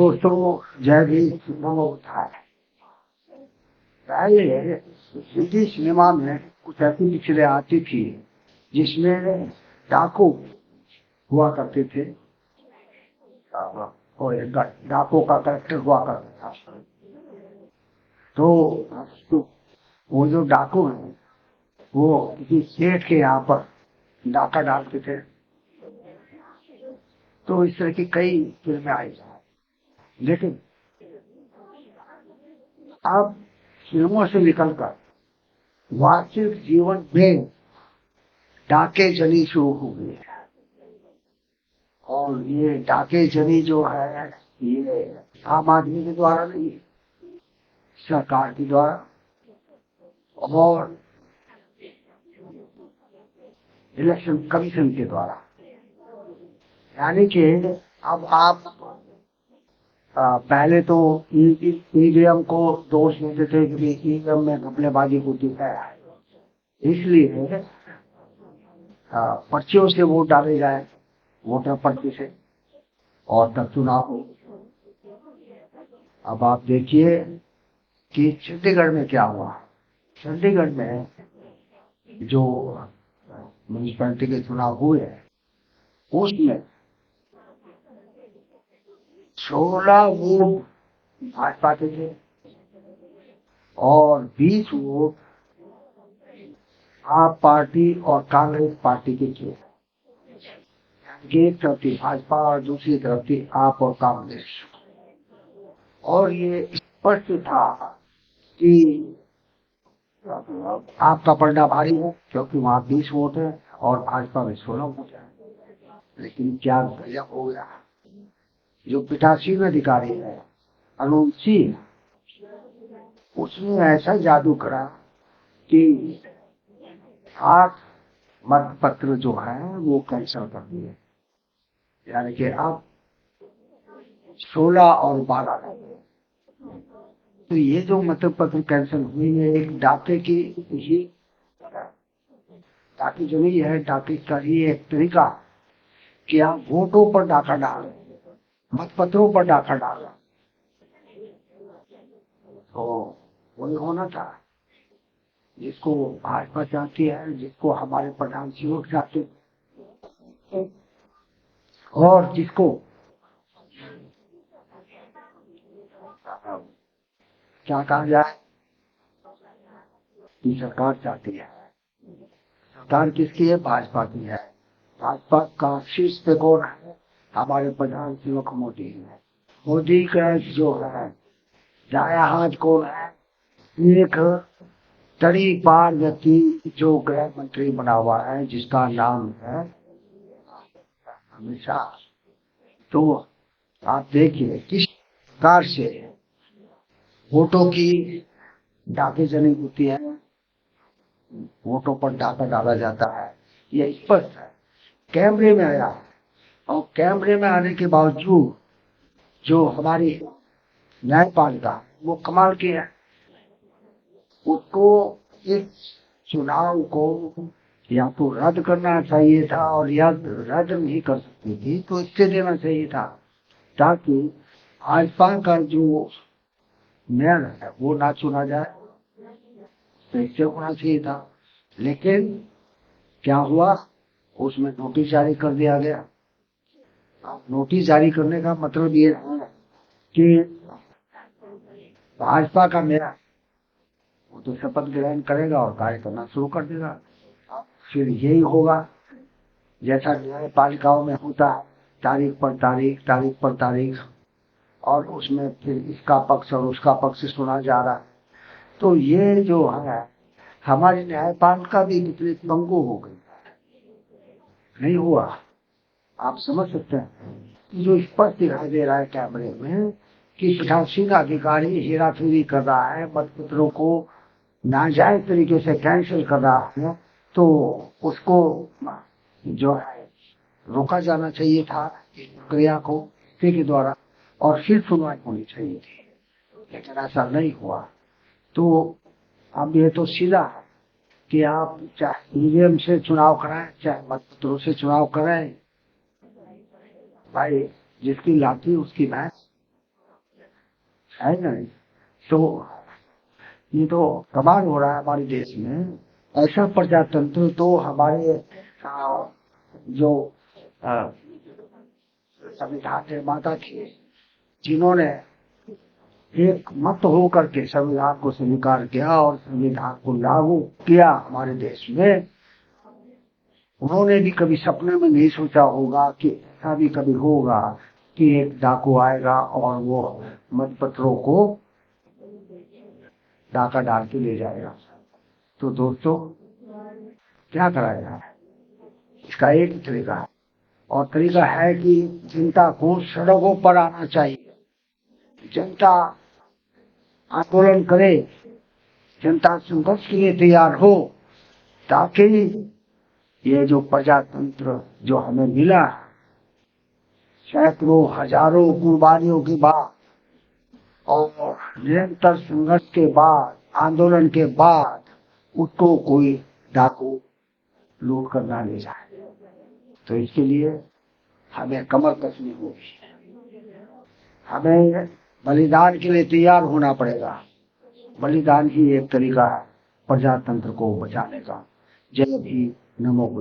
दोस्तों जय भीम नमो बुद्धाय। पहले हिंदी सिनेमा में कुछ ऐसी पिक्चरें आती थी जिसमें डाकू हुआ करते थे और एक डाकू का कैरेक्टर हुआ करता था। तो वो जो डाकू है वो किसी सेठ के यहाँ पर डाका डालते थे। तो इस तरह की कई फिल्में आई, लेकिन अब फिल्मों से निकलकर वास्तविक जीवन में डाके जनी शुरू हो गई है। और ये डाके जनी जो है ये आम आदमी के द्वारा नहीं, सरकार के द्वारा और इलेक्शन कमीशन के द्वारा। यानी कि अब आप पहले तो ईवीएम को दोष देते थे कि ईवीएम में घपलेबाजी होती है, इसलिए पर्चियों से वोट डाले जाए, वोटर पर्ची से, और तब चुनाव हो। अब आप देखिए कि चंडीगढ़ में क्या हुआ। चंडीगढ़ में जो म्यूनिसिपैलिटी के चुनाव हुए उसमें 16 वोट भाजपा के थे और 20 वोट आप पार्टी और कांग्रेस पार्टी के थे। एक तरफ थी भाजपा और दूसरी तरफ थी आप और कांग्रेस। और ये स्पष्ट था कि आपका पलड़ा भारी है क्योंकि वहां 20 वोट है और भाजपा में 16 वोट है। लेकिन क्या गजब हो गया, जो पीठासीन अधिकारी है अरुण सिंह, उसने ऐसा जादू करा कि 8 मतपत्र जो है वो कैंसिल कर दिए। यानी कि अब 16 और 12 है। तो ये जो मतपत्र कैंसिल हुई है एक डाके की ही डाके जो नहीं है, डाके का ही एक तरीका कि आप वोटों पर डाका डाल, मतपत्रों पर डाका डाला। तो वही होना था जिसको भाजपा चाहती है, जिसको हमारे प्रधान जी चाहते और जिसको क्या कहा जाए कि सरकार चाहती है। सरकार किसकी है? भाजपा की है। भाजपा का शीर्ष पे कौन है? हमारे प्रधान सेवक मोदी है। मोदी का जो है दाया हाथ कौन है? एक तरीकबार व्यक्ति जो गृह मंत्री बना हुआ है जिसका नाम है अमित शाह। तो आप देखिए किस प्रकार से वोटों की डाके जनी होती है, वोटों पर डाका डाला जाता है। यह स्पष्ट है, कैमरे में आया। और कैमरे में आने के बावजूद जो हमारी न्यायपालिका वो कमाल की है। उसको इस चुनाव को या तो रद्द करना चाहिए था, और या रद्द नहीं कर सकती थी तो इससे देना चाहिए था ताकि भाजपा का जो मेयर है वो ना चुना जाए। तो इससे होना चाहिए था। लेकिन क्या हुआ, उसमें नोटिस जारी कर दिया गया। नोटिस जारी करने का मतलब ये है कि भाजपा का मेयर वो तो शपथ ग्रहण करेगा और कार्य करना शुरू कर देगा। फिर यही होगा जैसा न्यायपालिकाओं में होता है, तारीख पर तारीख, तारीख पर तारीख, और उसमें फिर इसका पक्ष और उसका पक्ष सुना जा रहा है। तो ये जो है हमारी न्यायपालिका भी कितनी पंगु हो गई। नहीं हुआ, आप समझ सकते हैं जो स्पष्ट दिखाई दे रहा है कैमरे में कि पीठासीन अधिकारी हेराफेरी कर रहा है, मतपत्रों को नाजायज तरीके से कैंसिल कर रहा है। तो उसको जो है रोका जाना चाहिए था इस प्रक्रिया को के द्वारा, और फिर सुनवाई होनी चाहिए थी, लेकिन ऐसा नहीं हुआ। तो अब ये तो सीधा है कि आप चाहे ईवीएम से चुनाव कराएं चाहे मतपत्रों से चुनाव कराएं, भाई जिसकी लाठी उसकी भैंस। है नहीं। तो ये तो कमाल हो रहा है हमारे देश में। ऐसा प्रजातंत्र तो हमारे जो संविधान निर्माता थे, जिन्होंने एक मत होकर के संविधान को स्वीकार किया और संविधान को लागू किया हमारे देश में, उन्होंने भी कभी सपने में नहीं सोचा होगा कि ऐसा भी कभी होगा कि एक डाकू आएगा और वो मतपत्रों को डाका डाल के ले जाएगा। तो दोस्तों, क्या करा जाए? इसका एक तरीका है, और तरीका है कि जनता को सड़कों पर आना चाहिए। जनता आंदोलन करे, जनता संघर्ष के लिए तैयार हो, ताकि ये जो प्रजातंत्र जो हमें मिला, सैकड़ों हजारों कुर्बानियों के बाद और निरंतर संघर्ष के बाद, आंदोलन के बाद, उसको कोई डाकू लूट कर ना ले जाए। तो इसके लिए हमें कमर कसनी होगी, हमें बलिदान के लिए तैयार होना पड़ेगा। बलिदान ही एक तरीका है प्रजातंत्र को बचाने का। जय भी, नमो बुद्ध।